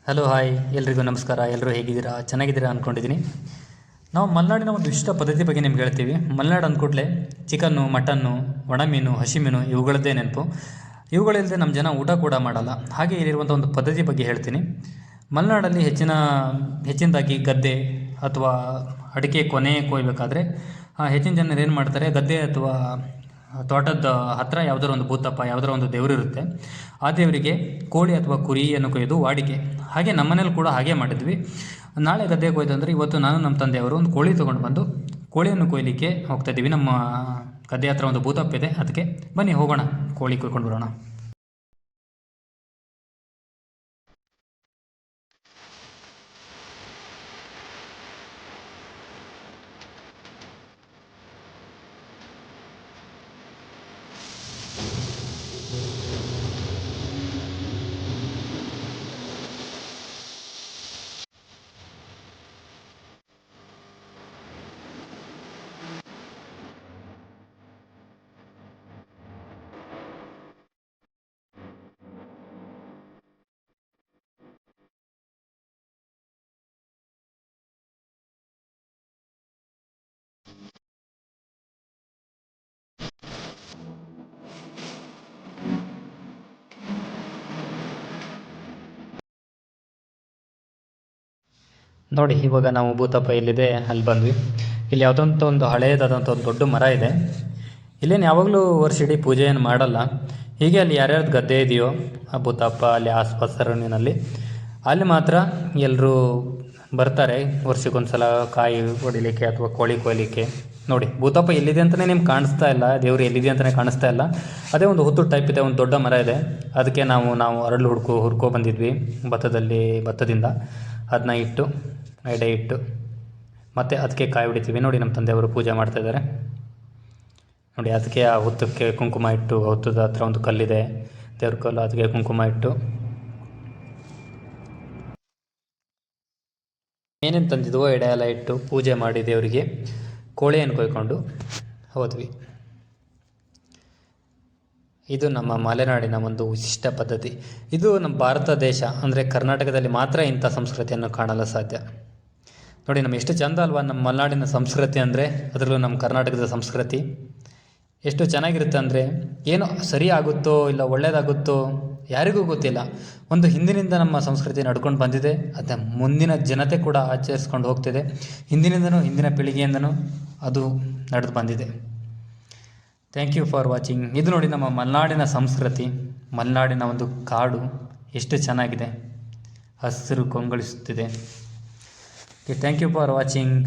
Hello hi ಎಲ್ರಿಗೂ ನಮಸ್ಕಾರ. ಎಲ್ಲರೂ ಹೇಗಿದ್ದೀರಾ? ಚೆನ್ನಾಗಿದ್ದೀರಾ ಅಂದ್ಕೊಂಡಿದ್ದೀನಿ. ನಾವು ಮಲೆನಾಡಿನ ಒಂದು ವಿಶಿಷ್ಟ ಪದ್ಧತಿ ಬಗ್ಗೆ ನಿಮ್ಗೆ ಹೇಳ್ತೀವಿ. ಮಲೆನಾಡು ಅಂದ್ಕೂಡಲೇ ಚಿಕನ್ನು, ಮಟನ್ನು, ಒಣಮೀನು, ಹಸಿ ಮೀನು ಇವುಗಳದ್ದೇ ನೆನಪು. ಇವುಗಳಿಲ್ಲದೆ ನಮ್ಮ ಜನ ಊಟ ಕೂಡ ಮಾಡಲ್ಲ. ಹಾಗೆ ಇಲ್ಲಿರುವಂಥ ಒಂದು ಪದ್ಧತಿ ಬಗ್ಗೆ ಹೇಳ್ತೀನಿ. ಮಲೆನಾಡಲ್ಲಿ ಹೆಚ್ಚಿನದಾಗಿ ಗದ್ದೆ ಅಥವಾ ಅಡಿಕೆ ಕೊನೆ ಕೊಯ್ಬೇಕಾದ್ರೆ ಹೆಚ್ಚಿನ ಜನರು ಏನು ಮಾಡ್ತಾರೆ, ಗದ್ದೆ ಅಥವಾ ತೋಟದ ಹತ್ತಿರ ಯಾವುದೋ ಒಂದು ಭೂತಪ್ಪ, ಯಾವುದೋ ಒಂದು ದೇವರಿರುತ್ತೆ. ಆ ದೇವರಿಗೆ ಕೋಳಿ ಅಥವಾ ಕುರಿಯನ್ನು ಕೊಯ್ಯೋದು ವಾಡಿಕೆ. ಹಾಗೆ ನಮ್ಮನೇಲಿ ಕೂಡ ಹಾಗೆ ಮಾಡಿದ್ವಿ. ನಾಳೆ ಗದ್ದೆ ಕೊಯ್ದಂದರೆ ಇವತ್ತು ನಾನು ನಮ್ಮ ತಂದೆಯವರು ಒಂದು ಕೋಳಿ ತೊಗೊಂಡು ಬಂದು ಕೋಳಿಯನ್ನು ಕೊಯ್ಲಿಕ್ಕೆ ಹೋಗ್ತಾಯಿದ್ದೀವಿ. ನಮ್ಮ ಗದ್ದೆ ಹತ್ರ ಒಂದು ಭೂತಪ್ಪ ಇದೆ, ಅದಕ್ಕೆ ಬನ್ನಿ ಹೋಗೋಣ, ಕೋಳಿ ಕೊಯ್ಕೊಂಡು ಬರೋಣ. ನೋಡಿ, ಇವಾಗ ನಾವು ಭೂತಪ್ಪ ಎಲ್ಲಿದೆ ಅಲ್ಲಿ ಬಂದ್ವಿ. ಇಲ್ಲಿ ಯಾವುದಂತ ಒಂದು ಹಳೆಯದಾದಂಥ ಒಂದು ದೊಡ್ಡ ಮರ ಇದೆ. ಇಲ್ಲೇನು ಯಾವಾಗಲೂ ವರ್ಷಿಡೀ ಪೂಜೆ ಏನು ಮಾಡಲ್ಲ. ಹೀಗೆ ಅಲ್ಲಿ ಯಾರ್ಯಾರ್ದು ಗದ್ದೆ ಇದೆಯೋ ಆ ಭೂತಪ್ಪ ಅಲ್ಲಿ ಆಸ್ಪಾಸ್ ಸರೌಂಡಿನಲ್ಲಿ ಅಲ್ಲಿ ಮಾತ್ರ ಎಲ್ಲರೂ ಬರ್ತಾರೆ ವರ್ಷಕ್ಕೊಂದ್ಸಲ ಕಾಯಿ ಹೊಡಿಲಿಕ್ಕೆ ಅಥವಾ ಕೋಳಿ ಕೊಯ್ಲಿಕ್ಕೆ. ನೋಡಿ, ಭೂತಪ್ಪ ಎಲ್ಲಿದೆ ಅಂತಲೇ ನಿಮ್ಗೆ ಕಾಣಿಸ್ತಾ ಇಲ್ಲ, ದೇವರು ಎಲ್ಲಿದೆ ಅಂತಲೇ ಕಾಣಿಸ್ತಾ ಇಲ್ಲ. ಅದೇ ಒಂದು ಹುತ್ತು ಟೈಪ್ ಇದೆ, ಒಂದು ದೊಡ್ಡ ಮರ ಇದೆ. ಅದಕ್ಕೆ ನಾವು ಅರಳು ಹುರ್ಕೊ ಬಂದಿದ್ವಿ ಭತ್ತದಿಂದ. ಅದನ್ನ ಇಟ್ಟು ಎಡೆ ಇಟ್ಟು ಮತ್ತು ಅದಕ್ಕೆ ಕಾಯಿ ಹೊಡಿತೀವಿ. ನೋಡಿ, ನಮ್ಮ ತಂದೆಯವರು ಪೂಜೆ ಮಾಡ್ತಾಯಿದ್ದಾರೆ. ನೋಡಿ, ಅದಕ್ಕೆ ಆ ಹುತ್ತಕ್ಕೆ ಕುಂಕುಮ ಇಟ್ಟು, ಹುತ್ತದ ಹತ್ರ ಒಂದು ಕಲ್ಲಿದೆ, ದೇವ್ರ ಕಲ್ಲು, ಅದಕ್ಕೆ ಕುಂಕುಮ ಇಟ್ಟು ಏನೇನು ತಂದಿದ್ವೋ ಎಡೆ ಎಲ್ಲ ಇಟ್ಟು ಪೂಜೆ ಮಾಡಿ ದೇವರಿಗೆ ಕೋಳಿಯನ್ನು ಕೊಯ್ಕೊಂಡು ಹೋದ್ವಿ. ಇದು ನಮ್ಮ ಮಲೆನಾಡಿನ ಒಂದು ವಿಶಿಷ್ಟ ಪದ್ಧತಿ. ಇದು ನಮ್ಮ ಭಾರತ ದೇಶ ಅಂದರೆ ಕರ್ನಾಟಕದಲ್ಲಿ ಮಾತ್ರ ಇಂಥ ಸಂಸ್ಕೃತಿಯನ್ನು ಕಾಣಲು ಸಾಧ್ಯ. ನೋಡಿ, ನಮ್ಮ ಎಷ್ಟು ಚಂದ ಅಲ್ವಾ ನಮ್ಮ ಮಲೆನಾಡಿನ ಸಂಸ್ಕೃತಿ ಅಂದರೆ, ಅದರಲ್ಲೂ ನಮ್ಮ ಕರ್ನಾಟಕದ ಸಂಸ್ಕೃತಿ ಎಷ್ಟು ಚೆನ್ನಾಗಿರುತ್ತೆ ಅಂದರೆ, ಏನೋ ಸರಿ ಆಗುತ್ತೋ ಇಲ್ಲ ಒಳ್ಳೆಯದಾಗುತ್ತೋ ಯಾರಿಗೂ ಗೊತ್ತಿಲ್ಲ. ಒಂದು ಹಿಂದಿನಿಂದ ನಮ್ಮ ಸಂಸ್ಕೃತಿ ನಡ್ಕೊಂಡು ಬಂದಿದೆ, ಅದನ್ನ ಮುಂದಿನ ಜನತೆ ಕೂಡ ಆಚರಿಸ್ಕೊಂಡು ಹೋಗ್ತಿದೆ. ಹಿಂದಿನ ಪೀಳಿಗೆಯಿಂದನೂ ಅದು ನಡೆದು ಬಂದಿದೆ. Thank you for watching. ಇದು ನೋಡಿ ನಮ್ಮ ಮಲೆನಾಡಿನ ಸಂಸ್ಕೃತಿ, ಮಲೆನಾಡಿನ ಒಂದು ಕಾಡು ಎಷ್ಟು ಚೆನ್ನಾಗಿದೆ, ಹಸಿರು ಕೊಂಗೊಳಿಸುತ್ತಿದೆ. Thank you for watching.